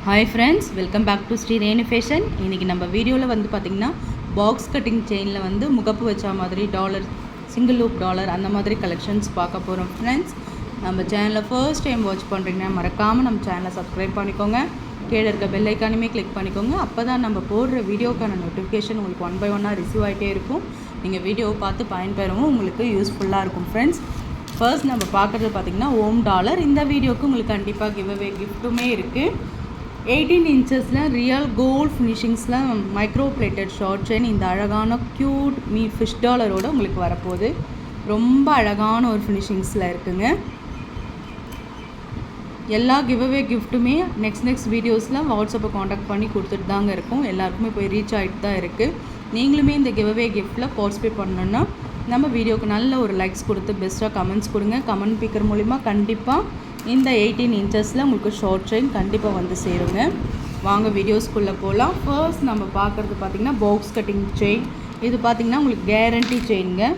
Hi friends, welcome back to Sri Renu fashion. இன்றைக்கி நம்ம வீடியோவில் வந்து பார்த்திங்கன்னா பாக்ஸ் கட்டிங் செயினில் வந்து முகப்பு வச்சா மாதிரி டாலர், சிங்கிள் லூப் டாலர் அந்த மாதிரி கலெக்ஷன்ஸ் பார்க்க போகிறோம். ஃப்ரெண்ட்ஸ், நம்ம சேனலை ஃபர்ஸ்ட் டைம் வாட்ச் பண்ணுறீங்கன்னா மறக்காமல் நம்ம சேனலை சப்ஸ்கிரைப் பண்ணிக்கோங்க. கீழே இருக்க பெல் ஐக்கானுமே கிளிக் பண்ணிக்கோங்க. அப்போ தான் நம்ம போடுற வீடியோக்கான நோட்டிஃபிகேஷன் உங்களுக்கு 1 by 1 ரிசீவ் ஆகிட்டே இருக்கும். நீங்கள் வீடியோவை பார்த்து பயன்பெறவும் உங்களுக்கு யூஸ்ஃபுல்லாக இருக்கும். ஃப்ரெண்ட்ஸ், ஃபர்ஸ்ட் நம்ம பார்க்குறது பார்த்திங்கன்னா ஓம் டாலர். இந்த வீடியோவுக்கு உங்களுக்கு கண்டிப்பாக கிவ்அவே கிஃப்ட்டுமே இருக்குது. 18 இன்ச்சஸில் ரியல் கோல்ட் ஃபினிஷிங்ஸில் மைக்ரோ பிளேட்டட் ஷார்ட் செயின் இந்த அழகான க்யூட் ஃபிஷ் டாலரோடு உங்களுக்கு வரப்போகுது. ரொம்ப அழகான ஒரு ஃபினிஷிங்ஸில் இருக்குங்க. எல்லா கிவ்அவே கிஃப்ட்டுமே நெக்ஸ்ட் வீடியோஸில் வாட்ஸ்அப்பை காண்டாக்ட் பண்ணி கொடுத்துட்டு தாங்க இருக்கும். எல்லாருக்குமே போய் ரீச் ஆகிட்டு தான் இருக்குது. நீங்களுமே இந்த கிவ்அவே கிஃப்ட்டில் பார்ட்டிசிபேட் பண்ணணுன்னா நம்ம வீடியோக்கு நல்ல ஒரு லைக்ஸ் கொடுத்து பெஸ்ட்டாக கமெண்ட்ஸ் கொடுங்க. கமெண்ட் பிக்கர் மூலிமா கண்டிப்பாக இந்த 18 இன்ச்சஸில் உங்களுக்கு ஷார்ட் செயின் கண்டிப்பாக வந்து சேருங்க. வாங்க வீடியோஸ்குள்ளே போகலாம். ஃபர்ஸ்ட் நம்ம பார்க்குறது பார்த்திங்கன்னா பாக்ஸ் கட்டிங் செயின். இது பார்த்திங்கன்னா உங்களுக்கு கேரண்டி செயினுங்க.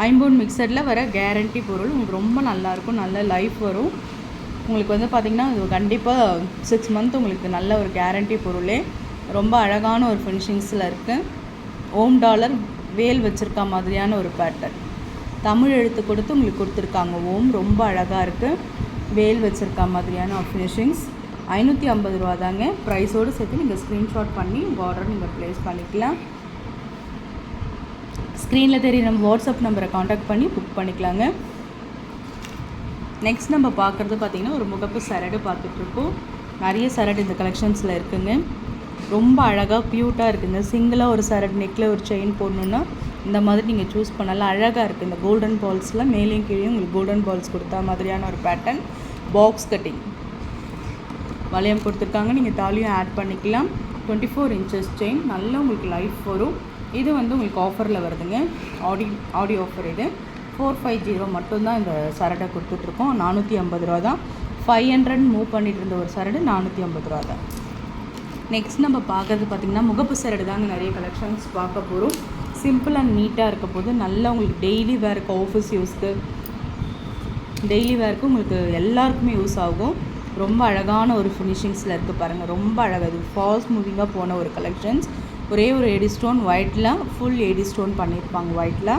ஐம்பொன் மிக்சரில் வர கேரண்டி பொருள். உங்களுக்கு ரொம்ப நல்லாயிருக்கும், நல்ல லைஃப் வரும். உங்களுக்கு வந்து பார்த்திங்கன்னா இது கண்டிப்பாக 6 மந்த் உங்களுக்கு நல்ல ஒரு கேரண்டி பொருளே. ரொம்ப அழகான ஒரு ஃபினிஷிங்ஸில் இருக்குது. ஓம் டாலர் வேல் வச்சுருக்கா மாதிரியான ஒரு பேட்டர்ன். தமிழ் எழுத்து கொடுத்து உங்களுக்கு கொடுத்துருக்காங்க. ஓம் ரொம்ப அழகாக இருக்குது. வேல் வச்சுருக்கா மாதிரியான ஃபினிஷிங்ஸ். 550 ரூபா தாங்க. ப்ரைஸோடு சேர்த்து நீங்கள் ஸ்க்ரீன்ஷாட் பண்ணி உங்கள் ஆர்டர் நீங்கள் ப்ளேஸ் பண்ணிக்கலாம். ஸ்க்ரீனில் தெரிய நம்ம வாட்ஸ்அப் நம்பரை காண்டாக்ட் பண்ணி புக் பண்ணிக்கலாங்க. நெக்ஸ்ட் நம்ம பார்க்குறது பார்த்திங்கன்னா ஒரு முகப்பு சரடு பார்த்துட்ருக்கோம். நிறைய சரடு இந்த கலெக்ஷன்ஸில் இருக்குதுங்க. ரொம்ப அழகாக க்யூட்டாக இருக்குதுங்க. சிங்கிளாக ஒரு சரடு நெக்கில் ஒரு செயின் போடணுன்னா இந்த மாதிரி நீங்கள் சூஸ் பண்ணலாம். அழகாக இருக்குது. இந்த கோல்டன் பால்ஸில் மேலேயும் கீழேயும் உங்களுக்கு கோல்டன் பால்ஸ் கொடுத்தா மாதிரியான ஒரு பேட்டர்ன். பாக்ஸ் கட்டிங் வளையம் கொடுத்துருக்காங்க. நீங்கள் தாலியும் ஆட் பண்ணிக்கலாம். 24 இன்ச்சஸ் செயின். நல்லா உங்களுக்கு லைஃப் வரும். இது வந்து உங்களுக்கு ஆஃபரில் வருதுங்க. ஆடி ஆஃபர். இது 450 மட்டும்தான் இந்த சரடை கொடுத்துட்ருக்கோம். 450 ரூபா தான். 500 மூவ் பண்ணிட்டு இருந்த ஒரு சரடு 450 ரூபா தான். நெக்ஸ்ட் நம்ம பார்க்குறது பார்த்திங்கன்னா முகப்பு சரடு தாங்க. நிறைய கலெக்ஷன்ஸ் பார்க்க போகிறோம். சிம்பிள் அண்ட் நீட்டாக இருக்க போது நல்லா உங்களுக்கு டெய்லி வேருக்கு, ஆஃபீஸ் யூஸ்க்கு, டெய்லி வேருக்கு உங்களுக்கு எல்லாருக்குமே யூஸ் ஆகும். ரொம்ப அழகான ஒரு ஃபினிஷிங்ஸில் இருக்குது பாருங்கள். ரொம்ப அழகாக இது ஃபாஸ்ட் மூவிங்காக போன ஒரு கலெக்ஷன்ஸ். ஒரே ஒரு ஏடி ஸ்டோன் ஒயிட்டில் ஃபுல் ஏடி ஸ்டோன் பண்ணியிருப்பாங்க ஒயிட்டில்.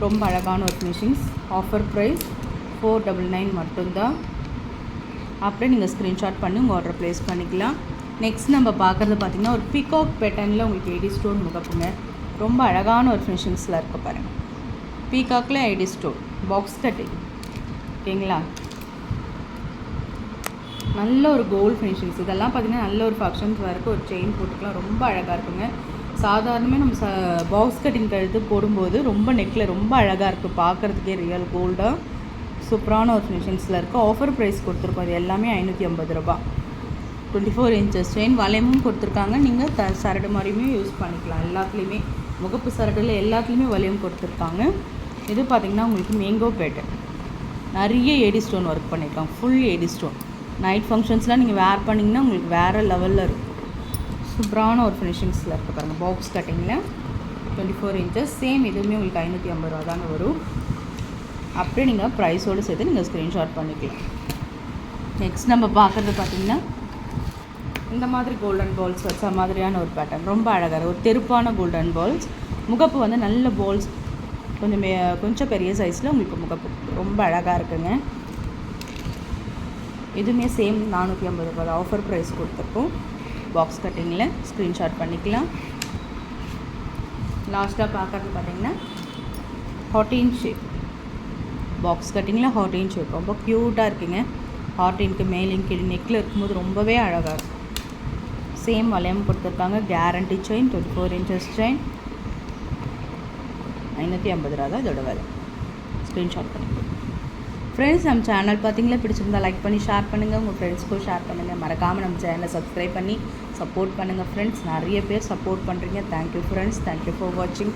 ரொம்ப அழகான ஒரு ஃபினிஷிங்ஸ். ஆஃபர் ப்ரைஸ் 499 மட்டும்தான். அப்படியே நீங்கள் ஸ்க்ரீன்ஷாட் பண்ணி உங்கள் ஆர்டர் ப்ளேஸ் பண்ணிக்கலாம். நெக்ஸ்ட் நம்ம பார்க்குறது பார்த்திங்கன்னா ஒரு பீகாக் பேட்டர்னில் உங்களுக்கு ஏடி ஸ்டோன் முகப்புங்க. ரொம்ப அழகான ஒரு ஃபினிஷிங்ஸில் இருக்க பாருங்கள். பீகாக்கில் ஐடி ஸ்டோன் பாக்ஸ் கட்டிங். ஓகேங்களா? நல்ல ஒரு கோல்டு ஃபினிஷிங்ஸ். இதெல்லாம் பார்த்திங்கன்னா நல்ல ஒரு ஃபங்க்ஷன்ஸ் வரைக்கும் ஒரு செயின் போட்டுக்கலாம். ரொம்ப அழகாக இருக்குங்க. சாதாரணமாக நம்ம பாக்ஸ் கட்டிங் கழுத்து போடும்போது ரொம்ப நெக்கில் ரொம்ப அழகாக இருக்குது. பார்க்குறதுக்கே ரியல் கோல்டாக சூப்பரான ஒரு ஃபினிஷிங்ஸில் இருக்குது. ஆஃபர் ப்ரைஸ் கொடுத்துருக்கோம். இது எல்லாமே 550 ரூபா. 24 இன்ச்சஸ் செயின். வளையமும் கொடுத்துருக்காங்க. நீங்கள் சரடு மாதிரியுமே யூஸ் பண்ணிக்கலாம். எல்லாத்துலேயுமே முகப்பு சரடில் எல்லாத்துலேயுமே வளையம் கொடுத்துருக்காங்க. இது பார்த்திங்கன்னா உங்களுக்கு மேங்கோ பேட்டர்ன். நிறைய ஏடி ஸ்டோன் ஒர்க் பண்ணியிருக்காங்க. Full AD stone. நைட் ஃபங்க்ஷன்ஸ்லாம் நீங்கள் வேர் பண்ணிங்கன்னா உங்களுக்கு வேறு லெவலில் இருக்கும். சூப்பரான ஒரு ஃபினிஷிங்ஸில் இருக்குது பாருங்கள். Box கட்டிங்கில் 24 inches. சேம் இதுவுமே உங்களுக்கு 550 ரூபா தாங்க வரும். அப்படியே நீங்கள் ப்ரைஸோடு சேர்த்து நீங்கள் ஸ்க்ரீன்ஷாட் பண்ணிக்கலாம். நெக்ஸ்ட் நம்ம பார்க்குறது பார்த்திங்கன்னா இந்த மாதிரி கோல்டன் பால்ஸ் வச்ச மாதிரியான ஒரு பேட்டர்ன். ரொம்ப அழகாக ஒரு தெருப்பான கோல்டன் பால்ஸ். முகப்பு வந்து நல்ல பால்ஸ் கொஞ்சம் பெரிய சைஸில் உங்களுக்கு முகப்பு ரொம்ப அழகாக இருக்குங்க. இதுவுமே சேம் 450 ரூபா ஆஃபர் ப்ரைஸ் கொடுத்துருக்கோம். பாக்ஸ் கட்டிங்கில் ஸ்க்ரீன்ஷாட் பண்ணிக்கலாம். லாஸ்ட்டாக பார்க்குறது பார்த்திங்கன்னா ஹார்டின் ஷேப். பாக்ஸ் கட்டிங்கில் ஹார்டின் ஷேப் ரொம்ப க்யூட்டாக இருக்குங்க. ஹார்டினுக்கு மேலிங் கீழ் நெக்கில் இருக்கும்போது ரொம்பவே அழகாக இருக்கும். சேம் வளையம் கொடுத்துருக்காங்க. Guarantee chain. 24 inches chain. 550 ரூபா தான் இதோட வேலை. ஸ்க்ரீன்ஷாட் பண்ணிக்கலாம். ஃப்ரெண்ட்ஸ், நம்ம சேனல் பார்த்திங்களா பிடிச்சிருந்தா லைக் பண்ணி ஷேர் பண்ணுங்கள். உங்கள் ஃப்ரெண்ட்ஸ்க்கும் ஷேர் பண்ணுங்கள். மறக்காமல் நம்ம சேனலை சப்ஸ்கிரைப் பண்ணி சப்போர்ட் பண்ணுங்கள். ஃப்ரெண்ட்ஸ், நிறைய பேர் சப்போர்ட் பண்ணுறீங்க. Thank you friends. தேங்க்யூ ஃபார் வாட்சிங்.